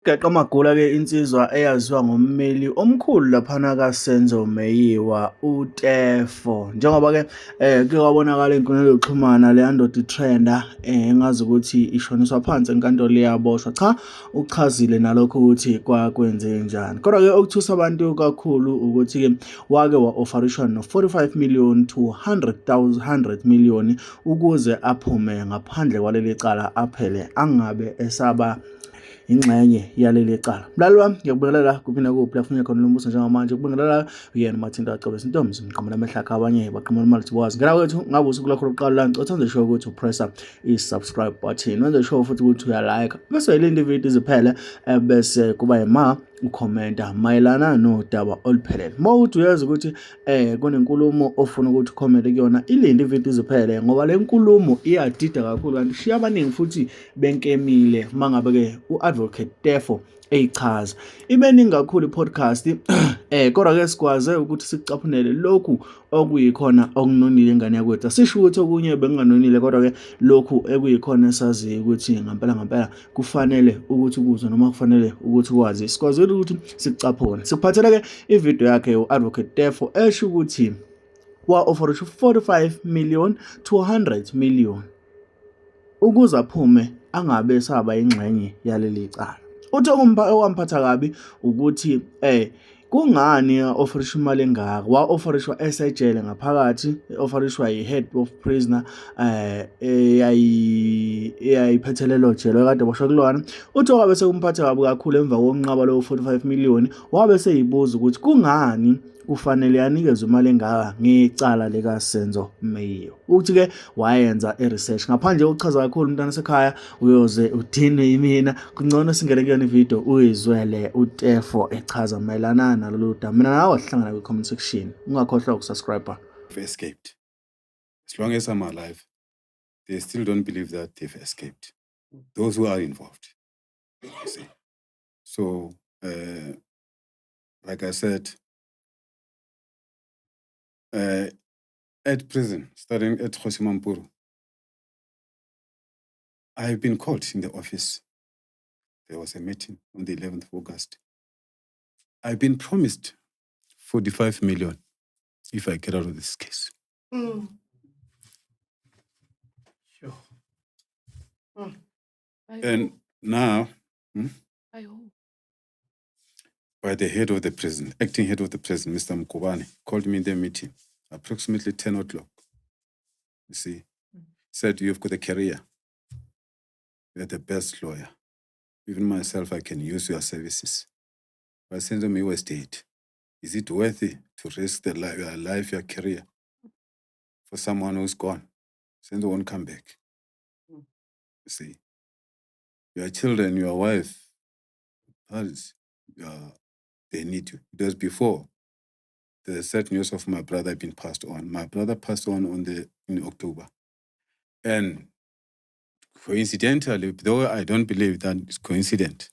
Geqa amagula-ke insizwa eyaziwa ngommeli omkhulu laphana kaSenzo Meyiywa uTeffo. Njengoba-ke kuke kwabonakala ey'nkundleni zokuxhumana leya ndoda itrenda engazi ukuthi ishoniswa phansi enkantolo iyaboshwa. Cha, ukuchazile nalokho ukuthi kwakwenzenjani. Kodwa-ke okuthusa abantu kakhulu ukuthi-ke wake wa-ofarishwa no-45 million to 100 million ukuze aphume ngaphandle kwaleli cala aphele angabe esaba ingxenye yaleli cala. Mlaleli wami, ngiyakubingelela kuphinde kuphi la khona lo mbuso njengamanje. Ukubingelela uyena Mathinta Acebisa Intombi ngiqhamuka amehla akho abanye baqhamuka imali thiwazi. Ngena kwethu ngabe usuku lakho lokuqala la ngicela wenze sure ukuthi upressa i-subscribe button. Wenze sure futhi ukuthi uyalike. Bese uyalinda ividiyo iziphele bese kuba yima ukhomenta mayelana nodaba oluphelele. Uma uthi uyazi ukuthi kunenkulumo ofuna ukuthi ukhommente kuyona, ilinde ividiyo iziphele ngoba le nkulumo iyadida kakhulu kanti shiya abaningi futhi benkemile mangabe-ke u-Advocate Teffo eyichaza. Ibeningi kakhulu i-podcast kodwa-ke sikwaze ukuthi sikucaphunele lokhu okuyikhona okunonile ingane yakwethu. Asisho ukuthi okunye bekunganonile kodwa-ke lokhu ekuyikhona esaziyo ukuthi ngampela kufanele ukuthi ukuzwe noma kufanele ukuthi ukwazi. Sikwazile ukuthi sikucaphune. Sikuphathele-ke ividiyo yakhe u-Advocate Teffo esho ukuthi wa-ofarishwa 45 million to 100 million ukuze aphume angabe esaba ingxenye yaleli cala. Uthi owamphatha kabi ukuthi kungani ofarishwa imali engaka. Wa-ofarishwa esejele ngaphakathi, ofarishwa yi-head of prisoner eyayiphethelelo jele kade boshwa kulona. Uthi wabe sekumphatha kabi kakhulu emva kokunqaba lo 45 million wabe seyibuza ukuthi kungani kufanele yanikezwe imali engaka ngecala lika Senzo Meyiywa. Uthi-ke wayenza i-research ngaphandle kokuchaza kakhulu umntwana sekhaya uyoze udinwe yimina. Kungcono singene kuyona ividiyo uyizwele uTeffo echaza mayelana nalolu daba. Mina nawe sihlangana kwi-comment section. Ungakhohlwa ukusubscribe. They've escaped. As long as I'm alive, they still don't believe that they've escaped. Those who are involved. You see. So, like I said, at prison, starting at Khosimampuru, I've been called in the office. There was a meeting on the 11th of August. I've been promised 45 million if I get out of this case. Sure. And now, I hope. by the head of the prison, acting head of the prison, Mr. Mkubane, called me in the meeting, approximately 10 o'clock. You see, said, you've got a career. You're the best lawyer. Even myself, I can use your services. But Senzo Meyiywa is dead. Is it worthy to risk your life, your career for someone who's gone? Senzo won't come back. You see, your children, your wife, they need you. It was before the sad news of my brother had been passed on. My brother passed on in October. And coincidentally, though I don't believe that it's coincident,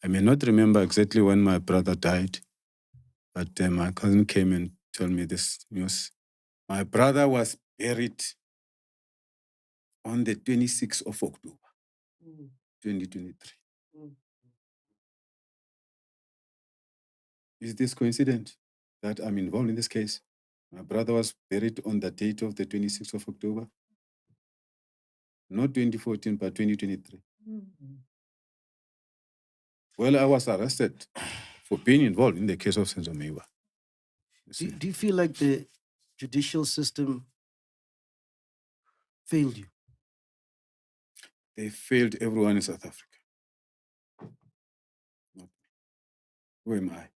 I may not remember exactly when my brother died, but my cousin came and told me this news. My brother was buried on the 26th of October, 2023. Is this coincident that I'm involved in this case? My brother was buried on the date of the 26th of October. Not 2014, but 2023. Well, I was arrested for being involved in the case of Senzo Meyiywa. Do you feel like the judicial system failed you? They failed everyone in South Africa. Not me. Who am I?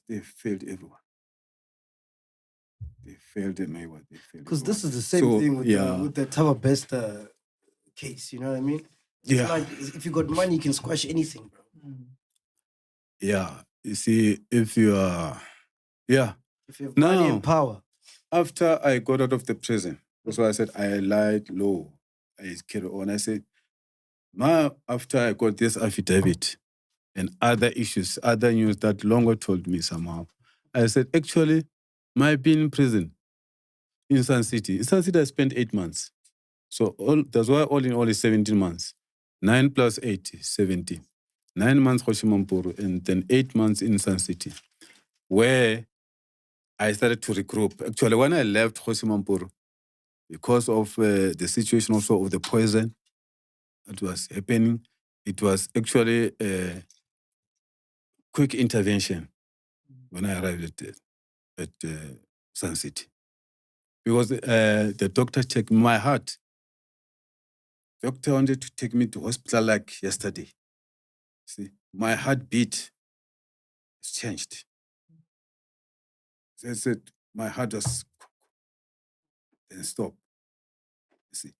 They failed everyone. They failed Meyiywa. Because this is the same thing with the Taba Best case, you know what I mean? It's like, if you got money, you can squash anything, bro. Yeah, you see, if you are, If you have money and power. After I got out of the prison, that's why I said I lied low. I carry on. I said, after I got this affidavit and other issues, other news that Longo told me somehow, I said, actually, my being in prison in Sun City, I spent 8 months. So that's why all in all is 17 months. 9 plus 8, 70. 9 months Hoshimampuru and then 8 months in Sun City, where I started to regroup. Actually, when I left Hoshimampuru, because of the situation also of the poison that was happening, it was actually a quick intervention when I arrived at Sun City. Because the doctor checked my heart. Doctor wanted to take me to hospital like yesterday. See, my heartbeat has changed. They said my heart was then stop. You see,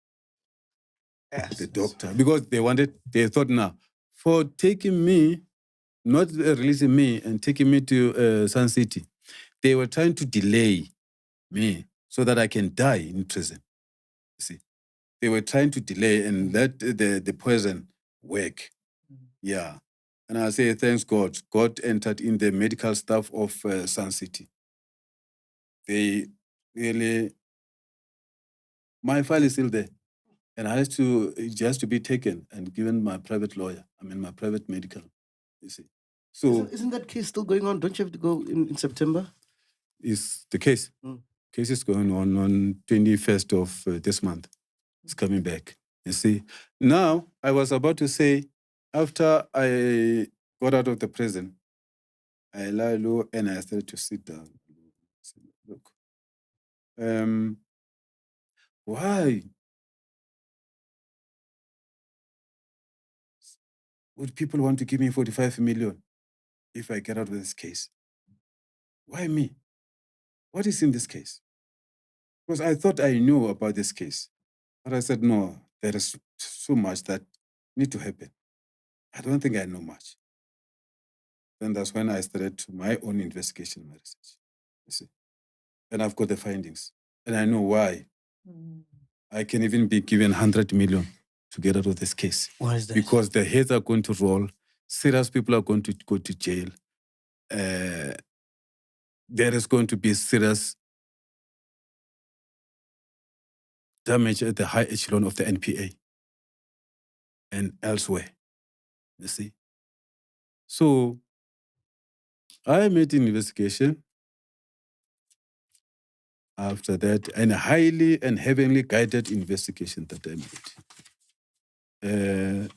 Yes. the doctor, because they thought now, for taking me, not releasing me and taking me to Sun City, they were trying to delay me so that I can die in prison. You see, they were trying to delay and let the poison work. Yeah. And I say, thanks God. God entered in the medical staff of Sun City. They really, my file is still there. And I it has to be taken and given my private lawyer, my private medical, you see. So isn't that case still going on? Don't you have to go in September? Is the case. Case is going on 21st of this month. It's coming back. You see. Now, I was about to say, after I got out of the prison, I lie low and I started to sit down. Look, why would people want to give me 45 million if I get out of this case? Why me? What is in this case? Because I thought I knew about this case. But I said, no, there is so much that need to happen. I don't think I know much. Then that's when I started my own investigation, my research. You see. And I've got the findings. And I know why. I can even be given 100 million to get out of this case. Why is that? Because the heads are going to roll. Serious people are going to go to jail. There is going to be serious damage at the high echelon of the NPA and elsewhere. You see. So I made an investigation after that, and a highly and heavily guided investigation that I made.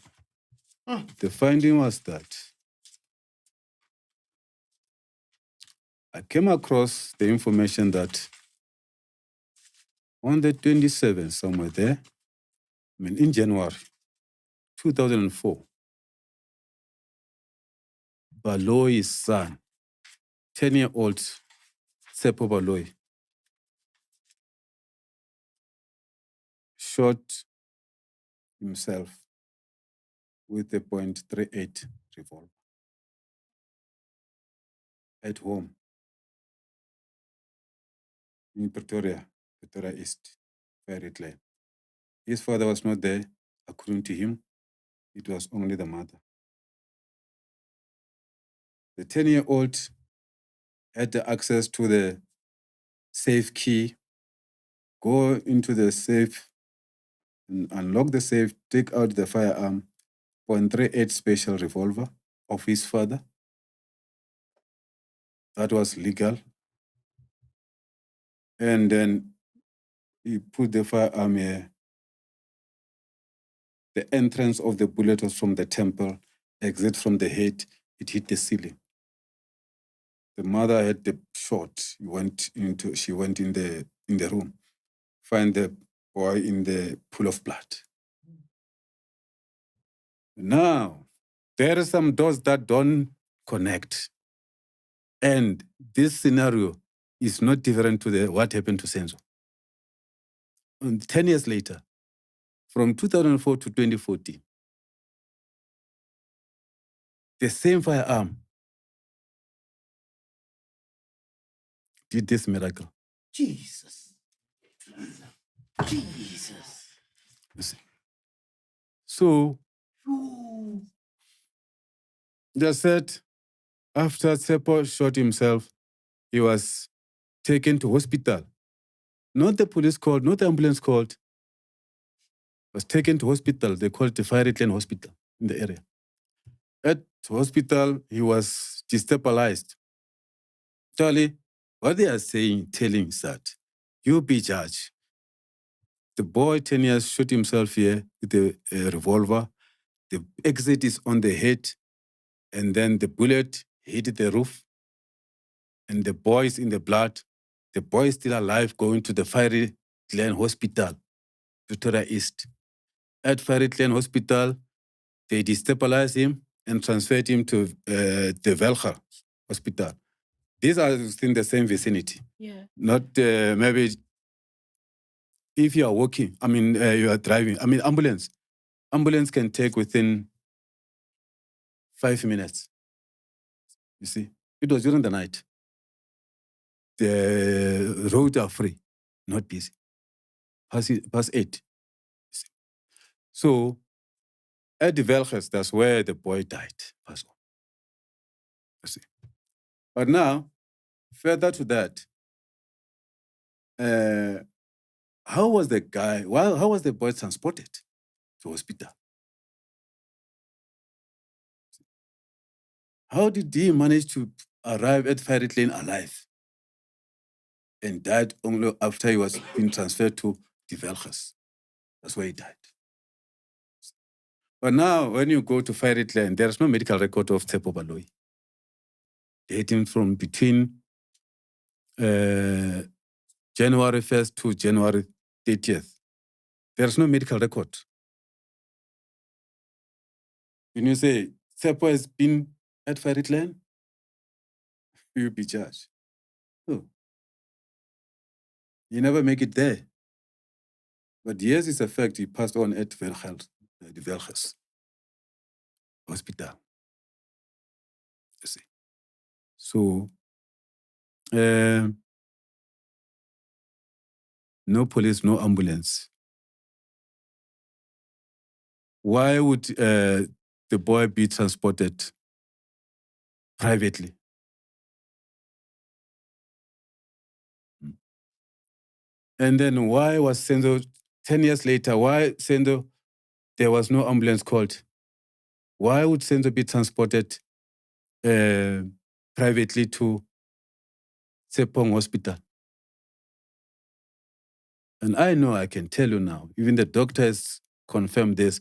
The finding was that I came across the information that on the 27th, somewhere there, in January 2004, Baloy's son, 10-year-old Tsepo Baloy, shot himself with a .38 revolver at home in Pretoria East, Ferry Lane. His father was not there. According to him, it was only the mother. The 10-year-old had the access to the safe key, go into the safe, and unlock the safe, take out the firearm, .38 special revolver of his father. That was legal. And then he put the firearm here. The entrance of the bullet was from the temple, exit from the head, it hit the ceiling. The mother had the shot. She went in the room, find the boy in the pool of blood. Now, there are some doors that don't connect. And this scenario is not different to what happened to Senzo. And 10 years later, from 2004 to 2014, the same firearm did this miracle. Jesus. Jesus. You see. So, they said after Tsepo shot himself, he was taken to hospital. Not the police called, not the ambulance called, Was taken to hospital. They call it the Fiery Clan Hospital in the area. At hospital, he was destabilized. Actually, what they are telling is that you be judged. The boy, 10 years, shot himself here with a revolver. The exit is on the head, and then the bullet hit the roof, and the boy is in the blood. The boy is still alive, going to the Fiery Clan Hospital, Victoria East. At Fiery Clan Hospital, they destabilized him and transferred him to the Velga Hospital. These are in the same vicinity. Yeah. Not maybe if you are walking, you are driving. Ambulance. Ambulance can take within 5 minutes. You see, it was during the night. The roads are free, not busy. Past 8. So, at the Velges, that's where the boy died. You see. But now, further to that, how was the guy, how was the boy transported to hospital? How did he manage to arrive at Fiery Clan alive and died only after he was being transferred to the Velges? That's where he died. But now, when you go to Fiery Clan, there's no medical record of Teffo Baloyi. Dating from between January 1st to January 30th. There's no medical record. When you say Teffo has been at Fiery Clan, you'll be judged. Oh. You never make it there. But yes, it's a fact, he passed on at the Velges Hospital. You see. So, no police, no ambulance. Why would the boy be transported privately? And then why was Senzo, 10 years later, why Senzo, there was no ambulance called? Why would Senzo be transported privately to Tsepong Hospital? And I know, I can tell you now, even the doctor has confirmed this.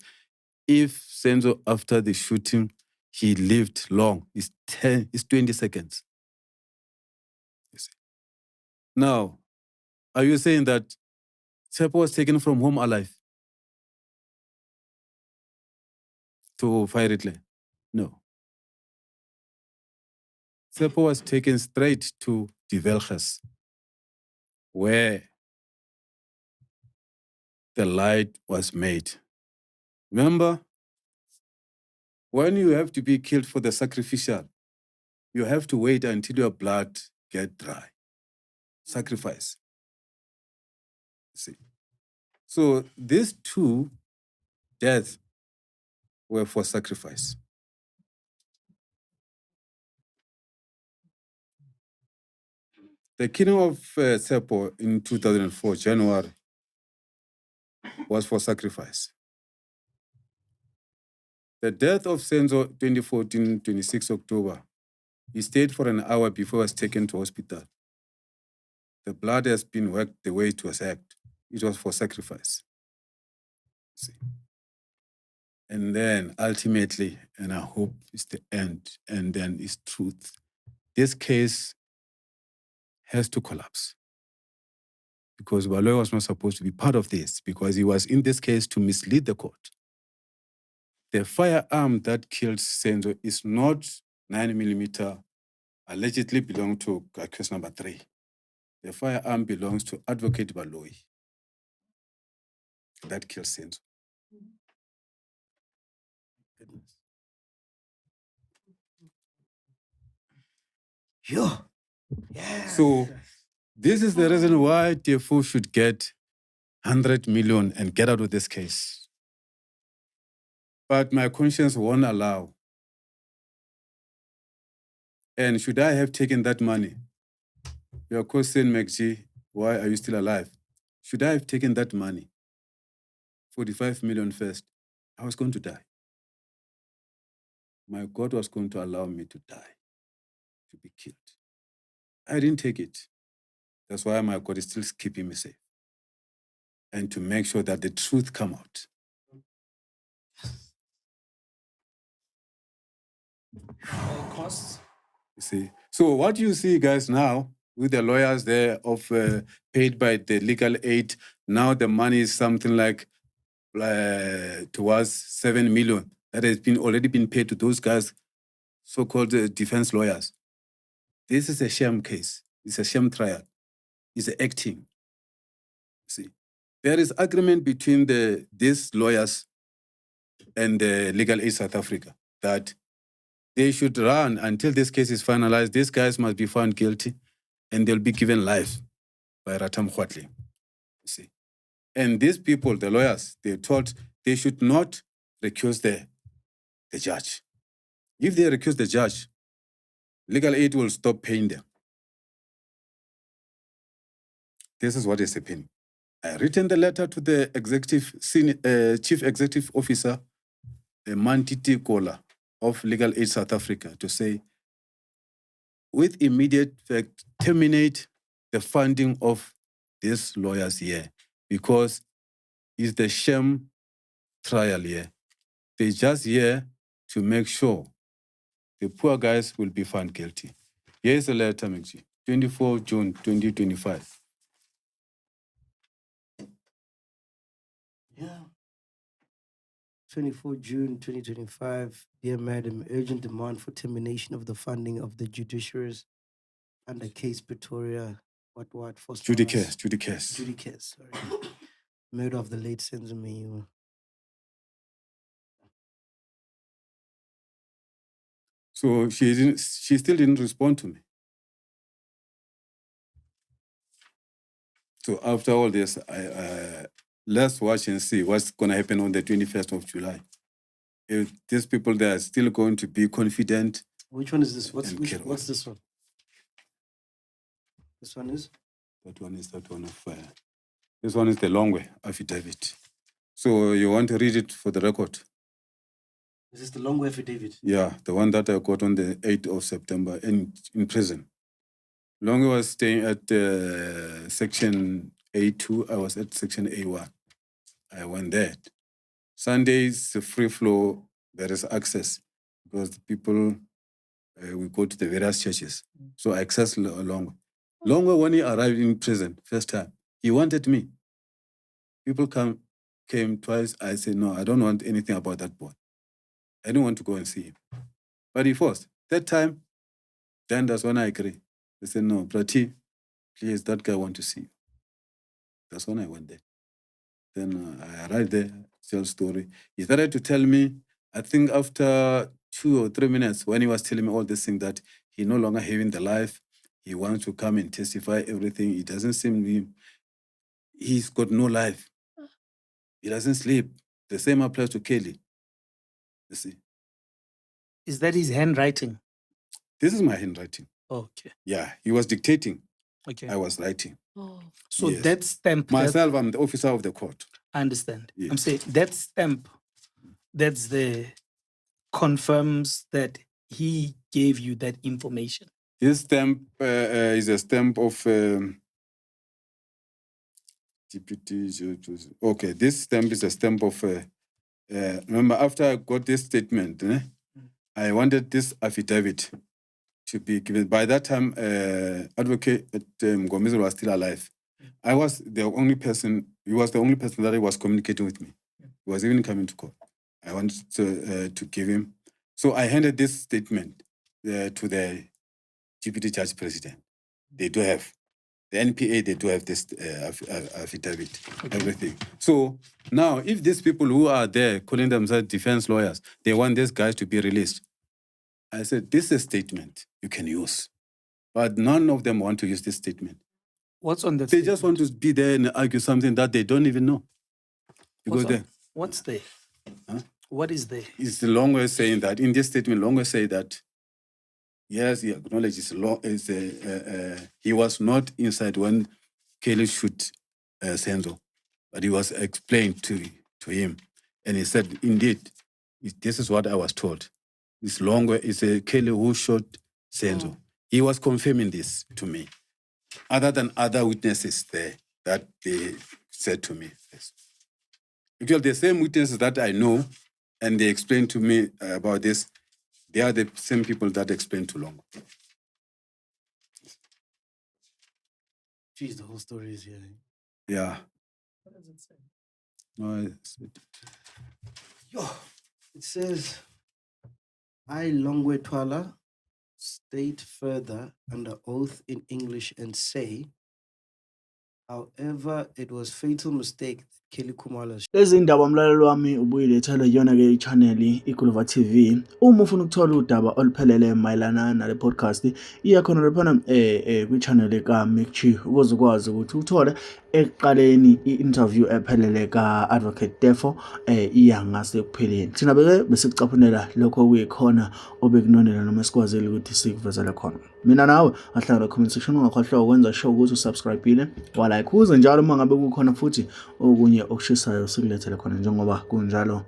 If Senzo, after the shooting, he lived long, it's 20 seconds. You see. Now, are you saying that Teffo was taken from home alive to Fiery Clan? No. Teffo was taken straight to the Velges, where the light was made. Remember, when you have to be killed for the sacrificial, you have to wait until your blood gets dry. Sacrifice. See. So these two deaths were for sacrifice. The killing of Teffo in 2004, January, was for sacrifice. The death of Senzo, 2014, 26 October, he stayed for an hour before he was taken to hospital. The blood has been worked the way it was hacked. It was for sacrifice. See. And then ultimately, and I hope it's the end, and then it's truth, this case has to collapse. Because Baloyi was not supposed to be part of this, because he was in this case to mislead the court. The firearm that killed Senzo is not 9mm, allegedly belonged to case number 3. The firearm belongs to Advocate Baloyi. That killed Senzo. Goodness. Yeah. So this is the reason why Teffo should get 100 million and get out of this case. But my conscience won't allow. And should I have taken that money? Your question, McG, why are you still alive? Should I have taken that money 45 million first, I was going to die. My God was going to allow me to die, to be killed. I didn't take it. That's why my God is still keeping me safe. And to make sure that the truth come out. Costs? You see? So what you see, guys, now, with the lawyers there paid by the legal aid, now the money is something like towards 7 million that has already been paid to those guys, so-called defense lawyers. This is a sham case. It's a sham trial. It's acting. See, there is agreement between these lawyers and the Legal Aid South Africa that they should run until this case is finalized. These guys must be found guilty and they'll be given life by Ratam Khwatli. See. And these people, the lawyers, they told they should not recuse the judge. If they recuse the judge, legal aid will stop paying them. This is what is happening. I written the letter to the chief executive officer, Mantiti Kola of Legal Aid South Africa, to say, with immediate effect, terminate the funding of these lawyers here because it's the sham trial here. They're just here to make sure the poor guys will be found guilty. Here's the letter, Mekji, 24 June 2025. Yeah. 24 June 2025. Dear Madam, urgent demand for termination of the funding of the judiciaries under case Pretoria. What? Judicase. Sorry. Murder of the late Senzo Meyiywa. So she still didn't respond to me. So after all this, let's watch and see what's going to happen on the 21st of July. If these people, they are still going to be confident. Which one is this? What's this one? This one is? That one is that one of fire. This one is the Longwe affidavit. So you want to read it for the record? Is this the Longwe affidavit? Yeah, the one that I got on the 8th of September in prison. Longwe was staying at section A2. I was at section A1. I went there. Sundays, free flow, there is access because the people, we go to the various churches. So I access Longwe. Longwe, when he arrived in prison, first time, he wanted me. People came twice. I said, no, I don't want anything about that boy. I didn't want to go and see him. But he forced. That time, then that's when I agree. They said, no, Prati, please, that guy want to see you. That's when I went there. Then I arrived there, tell story. He started to tell me, I think after 2 or 3 minutes, when he was telling me all this thing that he no longer having the life, he wants to come and testify everything. It doesn't seem to him. He's got no life. He doesn't sleep. The same applies to Kelly. You see. Is that his handwriting? This is my handwriting. Okay. Yeah, he was dictating. Okay. I was writing. Oh. So Yes. that stamp. Myself, I'm the officer of the court. I understand. Yes. I'm saying that stamp, that's confirms that he gave you that information. This stamp is a stamp of deputy. Okay, this stamp is a stamp of. Remember, after I got this statement, I wanted this affidavit to be given. By that time, Advocate Mgomezulu was still alive. I was the only person. He was the only person that he was communicating with me. He was even coming to court. I wanted to give him. So I handed this statement to the Deputy Judge President. They do have the NPA. They do have this affidavit, everything. So now, if these people who are there calling themselves defense lawyers, they want these guys to be released. I said, this is a statement you can use, but none of them want to use this statement. What's on the? They just want to be there and argue something that they don't even know. Because what's there? Huh? What is there? It's the Longwe saying that in this statement. Longwe say that yes, he acknowledges he was not inside when Kelly shoot Senzo, but he was explained to to him. And he said, indeed, this is what I was told. It's longer, it's a Kelly who shot Senzo. He was confirming this to me, other than other witnesses there that they said to me. Yes. Because the same witnesses that I know, and they explained to me about this, they are the same people that explained to Longo. Jeez, the whole story is here. Yeah. What does it say? No, Yo, it says, I, Longwe Twala, state further under oath in English and say, however, it was fatal mistake that Kelly Kumalo Lezi ndaba mlaleli wami ubuyilethele yona-ke i-channel iGuluva TV. Uma ufuna ukuthola udaba oluphelele mayelana nale podcast, iya khona laphana kwi-channel kaMikchi ukuze ukwazi ukuthi uthole ekuqaleni i-interview ephelele ka-Adv Teffo iya ngasekupheleni. Thina besikucaphunela lokho okuyikhona obekunonela noma sikwazile ukuthi sikuvezele khona. Mina nawe ahlala comment section ungakhohlwa ukwenza sure ukuthi usubscribe-ile walike uze njalo uma ngabe kukhona futhi okunye okushisayo sikulethele khona njengoba kunjalo